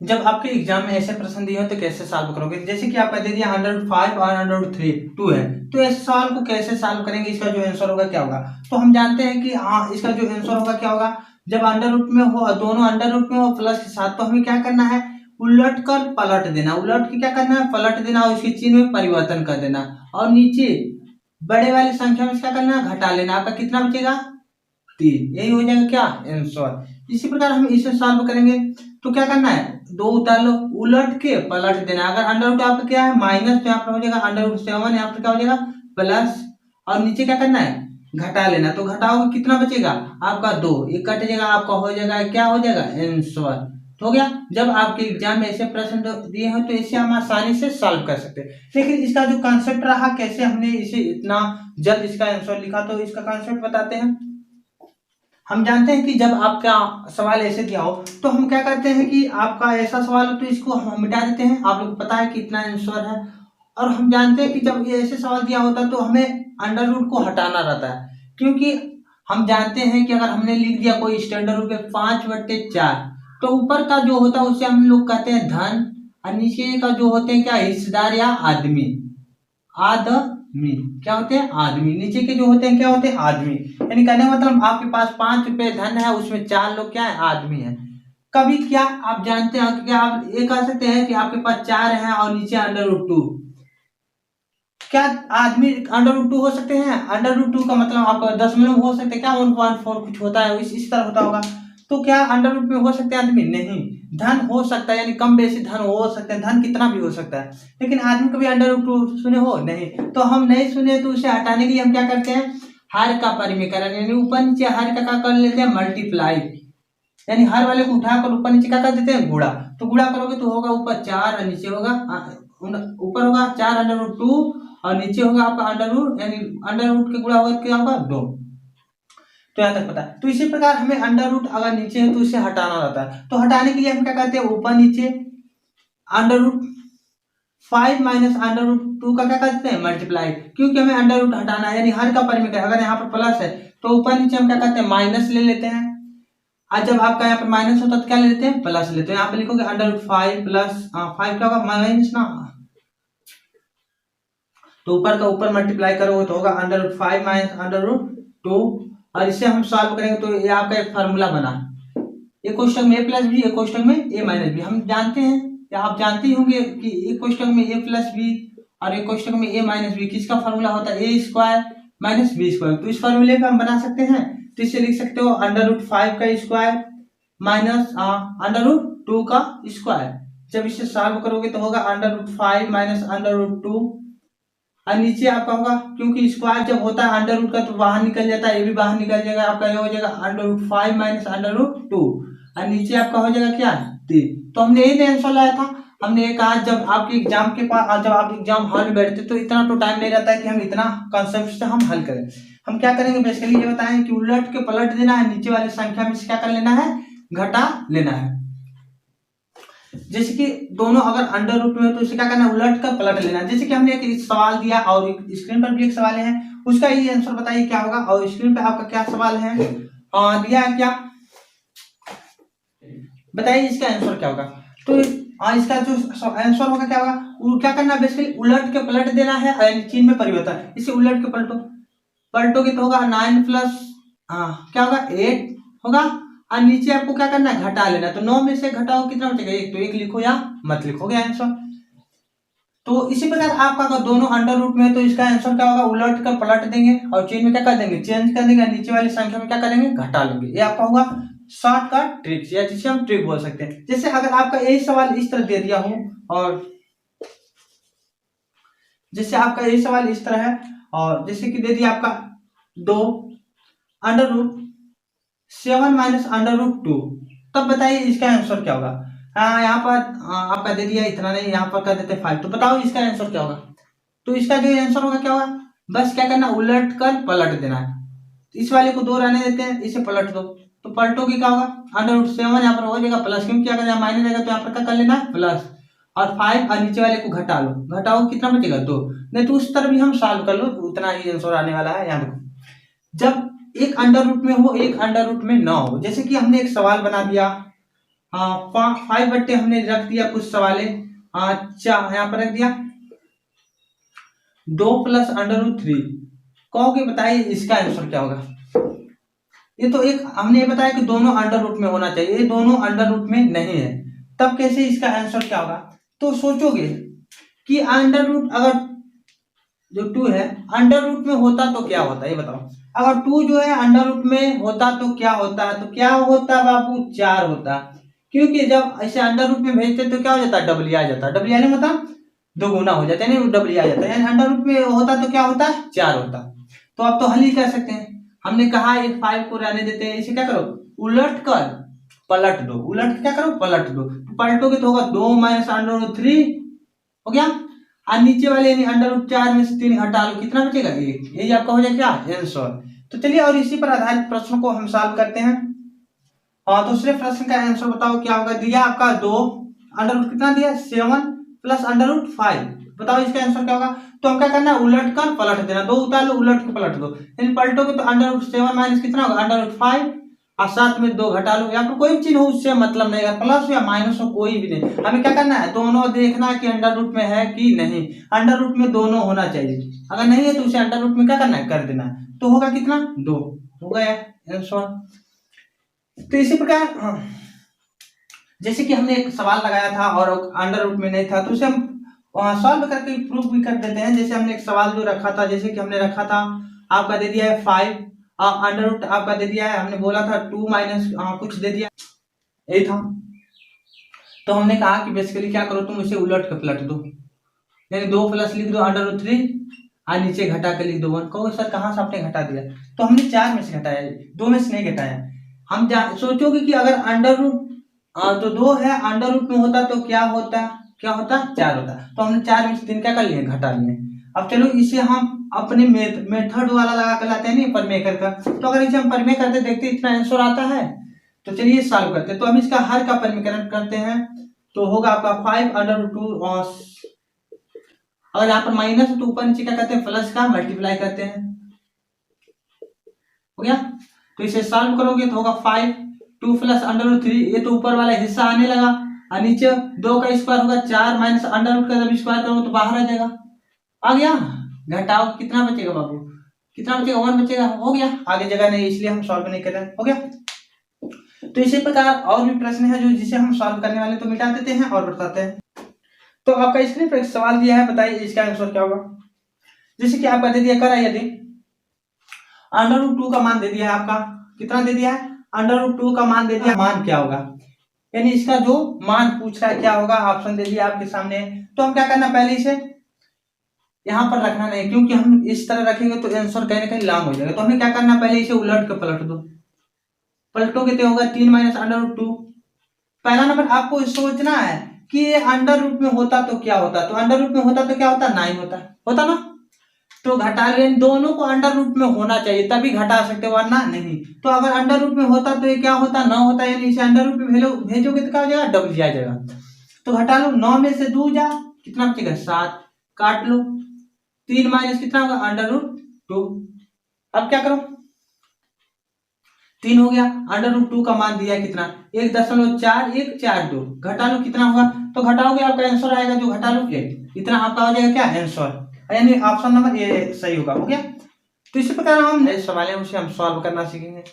जब आपके एग्जाम में ऐसे प्रश्न दिए हो तो कैसे सॉल्व करोगे। जैसे कि आपका दे दिया 105 और 103 2 है, तो इस सवाल को कैसे सॉल्व करेंगे, इसका जो आंसर होगा क्या होगा। तो हम जानते हैं कि हाँ, इसका जो आंसर होगा क्या होगा, जब अंडर रूट में हो और दोनों अंडर रूट में हो प्लस के साथ, तो हमें क्या करना है, उलट कर पलट देना। उलट के क्या करना है, पलट देना और उसके चिन्ह में परिवर्तन कर देना, और नीचे बड़े वाली संख्या में क्या करना है, घटा लेना। आपका कितना बचेगा, 3। यही हो जाएगा क्या, आंसर। इसी प्रकार हम इसे सॉल्व करेंगे। तो क्या करना है, 2 उतार लो, उलट के पलट देना। अगर अंडर रूट आपका क्या है माइनस, तो यहाँ पर हो जाएगा अंडर रूट 7, यहाँ पर क्या हो जाएगा प्लस, और नीचे क्या करना है, घटा लेना। तो घटाओगे कितना बचेगा आपका 2, एक कट जाएगा, आपका हो जाएगा क्या, हो जाएगा आंसर। तो हो गया। जब आपके एग्जाम में ऐसे प्रश्न दिए हो तो इसे हम आसानी से सॉल्व कर सकते हैं। लेकिन इसका जो कॉन्सेप्ट रहा, कैसे हमने इसे इतना जल्द इसका आंसर लिखा, तो इसका कॉन्सेप्ट बताते हैं। हम जानते हैं कि जब आपका सवाल ऐसे दिया हो तो हम क्या करते हैं कि आपका ऐसा सवाल हो तो इसको हम मिटा देते हैं। आप लोग को पता है कि इतना आंसर है। और हम जानते हैं कि जब ये ऐसे सवाल दिया होता तो हमें अंडर रूट को हटाना रहता है, क्योंकि हम जानते हैं कि अगर हमने लिख दिया कोई स्टैंडर्ड रूट में 5/4, तो ऊपर का जो होता है उसे हम लोग कहते हैं धन, और नीचे का जो होते हैं क्या, हिस्सेदार या आदमी। आदमी क्या होते हैं, आदमी। नीचे के जो होते हैं क्या होते हैं, आदमी। यानी कहने का मतलब आपके पास 5 रुपए धन है, उसमें 4 लोग क्या है, आदमी है। कभी क्या आप जानते हैं, क्या आप ये कह सकते हैं कि आपके पास 4 हैं और नीचे अंडर रूट 2, क्या आदमी अंडर रूट 2 हो सकते हैं। अंडर रूट 2 का मतलब आपका दशमलव हो सकते हैं क्या, 1.4 कुछ होता है, इस तरह होता होगा। तो क्या अंडर रूट में हो सकते हैं आदमी, नहीं। धन हो सकता है, यानी कम बेसी धन हो सकते हैं, धन कितना भी हो सकता है, लेकिन आदमी कभी अंडर रूट 2 सुने हो, नहीं। तो हम नहीं सुने तो उसे हटाने के लिए हम क्या करते हैं, हर का परिमेकरण, यानी ऊपर नीचे हर का क्या कर लेते हैं, मल्टीप्लाई। यानी हर वाले को उठाकर ऊपर नीचे क्या कर देते हैं, गुणा। तो गुणा करोगे तो होगा ऊपर 4 और नीचे होगा ऊपर होगा 4 अंडर रूट 2 और नीचे होगा आपका अंडर रूट, यानी अंडर रूट के गुणा होगा क्या होगा, 2। तो यहाँ तक पता है। तो इसी प्रकार हमें अंडर रूट अगर नीचे है तो इसे हटाना रहता है। तो हटाने के लिए हम क्या करते हैं, ऊपर नीचे under root 5 minus under root 2 का क्या करते हैं, मल्टीप्लाई, क्योंकि हमें अंडर रूट हटाना है, यानी हर का परिमेय। अगर यहाँ पर प्लस है तो ऊपर नीचे हम क्या करते हैं, माइनस ले लेते हैं। आज जब आपका यहाँ पर माइनस होता है तो क्या ले लेते हैं, प्लस लेते हैं। यहाँ पे लिखोगे अंडर रूट 5 प्लस 5 क्या होगा, माइनस ना, तो ऊपर का ऊपर मल्टीप्लाई करोगे तो होगा under root 5 minus under root 2। और इसे हम सॉल्व करेंगे तो ये आपका एक फार्मूला बना, एक क्वेश्चन में ए प्लस बी, एक क्वेश्चन में ए माइनस बी। हम जानते हैं या आप जानते ही होंगे कि एक क्वेश्चन में ए प्लस बी और एक क्वेश्चन में ए माइनस बी, किसका फार्मूला होता है, ए स्क्वायर माइनस बी स्क्वायर। तो इस फार्मूले पे हम बना सकते हैं। तो इसे लिख सकते हो अंडर रूट 5 का स्क्वायर माइनस अंडर रूट 2 का स्क्वायर। जब इसे सॉल्व करोगे तो होगा under root 5 minus under root 2, और नीचे आपका होगा, क्योंकि स्क्वायर जब होता है अंडर रूट का तो बाहर निकल जाता है, ये भी बाहर निकल जाएगा, आपका ये हो जाएगा under root 5 minus under root 2, और नीचे आपका हो जाएगा क्या, 3। तो हमने यही आंसर लाया था। हमने ये कहा जब आपके एग्जाम के पास, जब आप एग्जाम हॉल में बैठते तो इतना तो टाइम नहीं रहता है कि हम इतना कॉन्सेप्ट से हम हल करें। हम क्या करेंगे, बेसिकली ये बताएं कि उलट के पलट देना है, नीचे वाली संख्या में से क्या कर लेना है, घटा लेना है। जैसे कि दोनों अगर अंडर रूट में हो तो इसे क्या करना है, उलट कर पलट लेना। जैसे कि हमने एक सवाल दिया और स्क्रीन पर भी एक सवाल है, उसका ये आंसर बताइए क्या होगा। और स्क्रीन पे आपका क्या सवाल है दिया है क्या, बताइए इसका आंसर क्या होगा। तो इसका जो आंसर होगा क्या होगा, वो क्या करना है, बेसिकली उलट के पलट देना है, चिन्ह में परिवर्तन। इसे उलट के पलटोगे तो होगा 9 प्लस क्या होगा, 8 होगा, और नीचे आपको क्या करना है, घटा लेना। तो 9 में से घटाओ कितना बचेगा, 1। तो 1 लिखो या मत लिखो, गया आंसर। तो इसी प्रकार आपका अगर दोनों अंडर रूट में है तो इसका आंसर क्या होगा, उलट कर पलट देंगे और चेंज में क्या कर देंगे, चेंज कर देंगे, नीचे वाली संख्या में क्या करेंगे, घटा लेंगे। ये आपका होगा शॉर्टकट ट्रिक्स, या जिसे हम ट्रिक बोल सकते हैं। जैसे अगर आपका यही सवाल इस तरह दे दिया हो, और जैसे आपका यही सवाल इस तरह है, और जैसे कि दे दिया आपका 2 under root 7 minus under root 2, तब बताइए इसका आंसर क्या होगा। यहाँ पर आपका दे दिया इतना नहीं, यहाँ पर कर देते 5, तो बताओ इसका आंसर क्या होगा। तो इसका जो आंसर होगा क्या होगा, बस क्या करना, उलट कर पलट देना है। इस वाले को 2 रहने देते हैं, इसे पलट दो, तो पलटोगे क्या होगा, अंडर रूट 7 यहाँ पर हो जाएगा प्लस, क्योंकि अगर यहाँ माइनस रहेगा तो यहाँ पर क्या कर लेना है, प्लस, और 5 और नीचे वाले को घटा लो, घटाओ कितना बचेगा, 2। नहीं तो उस तरह भी हम सॉल्व कर लो, उतना ही आंसर आने वाला है। यहाँ देखो, जब एक अंडर रूट में हो, एक अंडर रूट में ना हो, जैसे कि हमने एक सवाल बना दिया 5 बट्टे हमने रख दिया कुछ सवाले, यहाँ पर रख दिया 2 प्लस √3। कहोगे बताइए इसका आंसर क्या होगा। ये तो एक हमने ये बताया कि दोनों अंडर रूट में होना चाहिए, ये दोनों अंडर रूट में नहीं है, तब कैसे इसका आंसर क्या होगा। तो सोचोगे कि अंडर रूट अगर जो 2 है अंडर रूट में होता तो क्या होता है, ये बताओ। अगर 2 जो है अंडर रूट में होता तो क्या होता है, तो क्या होता बाबू 4 होता, क्योंकि जब ऐसे अंडर रूट में भेजते तो क्या हो जाता है, डबल आ जाता है, डबल आने मतलब दोगुना हो जाता है, डबल आ जाता है। अंडर रूट में होता तो क्या होता है 4 होता। तो आप तो हल ही कर सकते हैं। हमने कहा ये 5 को रहने देते हैं, इसे क्या करो उलट कर पलट दो, उलट क्या करो पलट दो, तो पलटोगे तो होगा 2 माइनस √3 हो गया, और नीचे वाले यानी √4 में से 3 हटा लो, कितना बचेगा 1, यही आपका हो जाएगा क्या आंसर। तो चलिए और इसी पर आधारित प्रश्न को हम सॉल्व करते हैं। और दूसरे प्रश्न का आंसर बताओ क्या होगा। दिया आपका 2 अंडर कितना दिया 7 प्लस √5, बताओ इसका आंसर क्या होगा। तो हम क्या करना है उलट कर पलट देना, 2 उतार लो उलट के पलट दो, यानी पलटोगे तो √7 माइनस कितना होगा √5 और साथ में 2 घटा लो, या फिर कोई चिन्ह हो उससे मतलब नहीं है, प्लस या माइनस हो कोई भी नहीं, हमें क्या करना है दोनों देखना है कि अंडर रूट में है कि नहीं। अंडर रूट में दोनों होना चाहिए, अगर नहीं है तो उसे अंडर रूट में क्या करना है कर देना है, तो होगा कितना 2 हो गया आंसर। तो इसी प्रकार जैसे कि हमने एक सवाल लगाया था और अंडर रूट में नहीं था, तो उसे हम सॉल्व करके प्रूफ भी कर देते हैं। जैसे हमने एक सवाल जो रखा था, जैसे कि हमने रखा था आपका दे दिया है 5 अंडर रूट आपका दे दिया है, हमने बोला था 2 माइनस कुछ दे दिया यही था। तो हमने कहा कि बेसिकली क्या करो तुम इसे उलट के पलट दो, यानी 2 प्लस लिख दो √3 और नीचे घटा के लिख दो 1। कहो सर कहाँ से आपने घटा दिया, तो हमने 4 में से घटाया, 2 में से नहीं घटाया। हम सोचोगे कि अगर अंडर रूट तो 2 है अंडर रूट में होता तो क्या होता 4 होता, तो हमने 4 में से 3 क्या कर लिए घटा लिए। अब चलो इसे हम अपने मेथड वाला लगा कर लाते हैं नहीं परमेकर का, तो अगर इसे हम परमे करते देखते इतना आंसर आता है, तो चलिए सॉल्व करते हैं। तो हम इसका हर का परमीकरण करते हैं, तो होगा आपका 5 √2 अगर यहाँ पर माइनस है तो ऊपर नीचे क्या करते हैं प्लस का मल्टीप्लाई करते हैं, हो गया। तो इसे सॉल्व करोगे तो होगा 5 2 प्लस √3, ये तो ऊपर वाला हिस्सा आने लगा और नीचे 2 का स्क्वायर होगा 4 माइनस अंडर रूट का जब स्क्वायर करोगे तो बाहर आ जाएगा, आ गया। घटाओ कितना बचेगा बाबू, कितना बचेगा 1 बचेगा, हो गया। आगे जगह नहीं इसलिए हम सॉल्व नहीं कर रहे हैं, हो गया। तो इसी प्रकार और भी प्रश्न है जो जिसे हम सॉल्व करने वाले तो मिटा देते हैं और बताते हैं। तो आपका स्क्रीन पर एक सवाल दिया है, बताइए इसका आंसर क्या होगा। जैसे कि आपका दे दिया करा यदि √2 का मान दे दिया है, आपका कितना दे दिया है √2 का मान दे दिया, मान क्या होगा, यानी इसका जो मान पूछ रहा है क्या होगा, ऑप्शन दे दिया आपके सामने। तो हम क्या करना पहले इसे यहाँ पर रखना नहीं, क्योंकि हम इस तरह रखेंगे तो आंसर कहीं ना कहीं लॉन्ग हो जाएगा। तो हमें क्या करना पहले इसे उलट कर पलट दो, पलटोगे तो होगा 3 माइनस √2। पहला नंबर आपको सोचना है कि ये अंडर रूट में होता तो क्या होता, तो अंडर रूट में होता तो क्या होता 9 होता ना, तो घटा ले, दोनों को अंडर रूट में होना चाहिए तभी घटा सकते वरना नहीं। तो अगर अंडर रूट में होता तो ये क्या होता 9 होता, यानी इसे अंडर रूट में भेजोगे तो क्या हो जाएगा डबल आ जाएगा। तो घटा लो 9 में से 2 जा कितना बचेगा 7, काट लो 3 माइनस कितना होगा √2। अब क्या करो 3 हो गया, √2 का मान दिया कितना 1.4142, घटा लो कितना होगा, तो घटाओगे आपका आंसर आएगा जो घटा लो इतना आपका हो जाएगा क्या आंसर, यानी ऑप्शन नंबर ए सही होगा, हो गया। तो इसी प्रकार हम सवाल है उसे हम सॉल्व करना सीखेंगे।